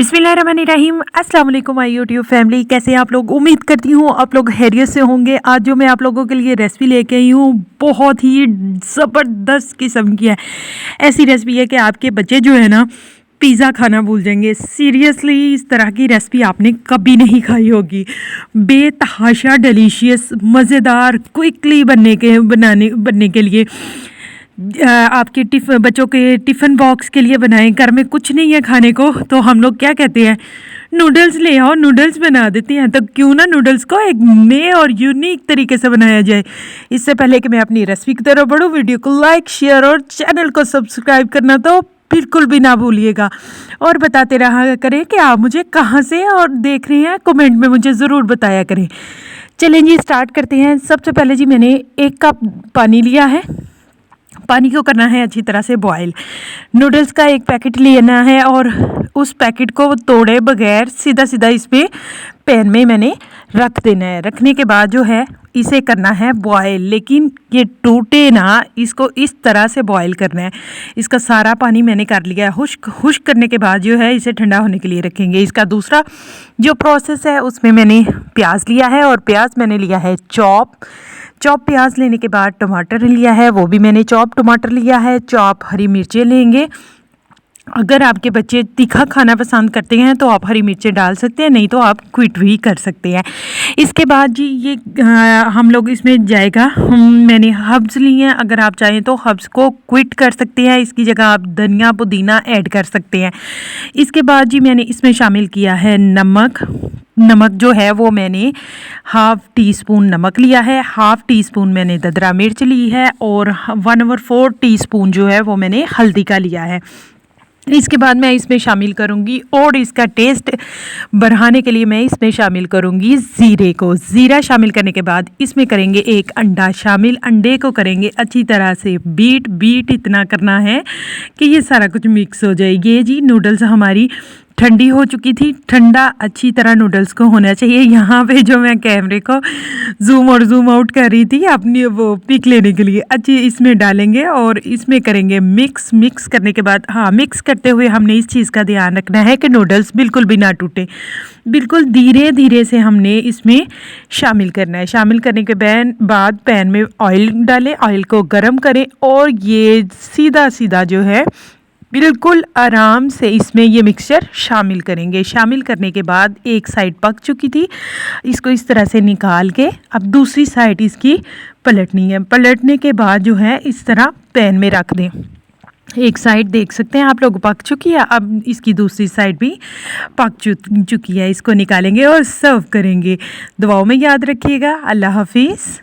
बिस्मिल्लाहिर्रहमानिर्रहीम। अस्सलाम वालेकुम माय यूट्यूब फैमिली, कैसे हैं आप लोग। उम्मीद करती हूँ आप लोग खैरियत से होंगे। आज जो मैं आप लोगों के लिए रेसिपी लेके आई हूँ बहुत ही ज़बरदस्त किस्म की है। ऐसी रेसिपी है कि आपके बच्चे जो है ना पिज़्ज़ा खाना भूल जाएंगे। सीरियसली इस तरह की रेसिपी आपने कभी नहीं खाई होगी। बेतहाशा डिलीशियस, मज़ेदार, क्विकली बनने के लिए आपके बच्चों के टिफ़िन बॉक्स के लिए बनाएं। घर में कुछ नहीं है खाने को तो हम लोग क्या कहते हैं, नूडल्स ले आओ, नूडल्स बना देते हैं। तो क्यों ना नूडल्स को एक नए और यूनिक तरीके से बनाया जाए। इससे पहले कि मैं अपनी रेसिपी की तरफ बढ़ूँ, वीडियो को लाइक, शेयर और चैनल को सब्सक्राइब करना तो बिल्कुल भी ना भूलिएगा। और बताते रहा करें कि आप मुझे कहाँ से और देख रहे हैं, कमेंट में मुझे ज़रूर बताया करें। चलें जी, स्टार्ट करते हैं। सबसे पहले जी मैंने 1 कप पानी लिया है। पानी को करना है अच्छी तरह से बॉयल। नूडल्स का 1 पैकेट लेना है और उस पैकेट को तोड़े बगैर सीधा सीधा इसमें पैन में मैंने रख देना है। रखने के बाद जो है इसे करना है बॉयल, लेकिन ये टूटे ना, इसको इस तरह से बॉयल करना है। इसका सारा पानी मैंने कर लिया है। खुश्क करने के बाद जो है इसे ठंडा होने के लिए रखेंगे। इसका दूसरा जो प्रोसेस है उसमें मैंने प्याज लिया है और प्याज मैंने लिया है चॉप प्याज लेने के बाद टमाटर लिया है, वो भी मैंने चॉप टमाटर लिया है। चॉप हरी मिर्चें लेंगे। अगर आपके बच्चे तीखा खाना पसंद करते हैं तो आप हरी मिर्चें डाल सकते हैं, नहीं तो आप क्विट भी कर सकते हैं। इसके बाद जी ये हम लोग इसमें जाएगा, मैंने हर्ब्स लिए हैं। अगर आप चाहें तो हर्ब्स को क्विट कर सकते हैं, इसकी जगह आप धनिया पुदीना ऐड कर सकते हैं। इसके बाद जी मैंने इसमें शामिल किया है नमक जो है वो मैंने 1/2 टीस्पून नमक लिया है। 1/2 टीस्पून मैंने ददरा मिर्च ली है और 1/4 टीस्पून जो है वो मैंने हल्दी का लिया है। इसके बाद मैं इसमें शामिल करूंगी और इसका टेस्ट बढ़ाने के लिए मैं इसमें शामिल करूंगी ज़ीरे को। ज़ीरा शामिल करने के बाद इसमें करेंगे 1 अंडा शामिल। अंडे को करेंगे अच्छी तरह से बीट इतना करना है कि ये सारा कुछ मिक्स हो जाए। ये जी नूडल्स हमारी ठंडी हो चुकी थी। ठंडा अच्छी तरह नूडल्स को होना चाहिए। यहाँ पे जो मैं कैमरे को जूम और जूम आउट कर रही थी अपनी वो पिक लेने के लिए, अच्छी इसमें डालेंगे और इसमें करेंगे मिक्स करने के बाद, हाँ, मिक्स करते हुए हमने इस चीज़ का ध्यान रखना है कि नूडल्स बिल्कुल भी ना टूटे। बिल्कुल धीरे धीरे से हमने इसमें शामिल करना है। शामिल करने के बाद पैन में ऑयल डालें, ऑयल को गर्म करें और ये सीधा जो है बिल्कुल आराम से इसमें ये मिक्सचर शामिल करेंगे। शामिल करने के बाद एक साइड पक चुकी थी, इसको इस तरह से निकाल के अब दूसरी साइड इसकी पलटनी है। पलटने के बाद जो है इस तरह पैन में रख दें। एक साइड देख सकते हैं आप लोग पक चुकी है, अब इसकी दूसरी साइड भी पक चुकी है। इसको निकालेंगे और सर्व करेंगे। दुआओं में याद रखिएगा। अल्लाह हाफिज़।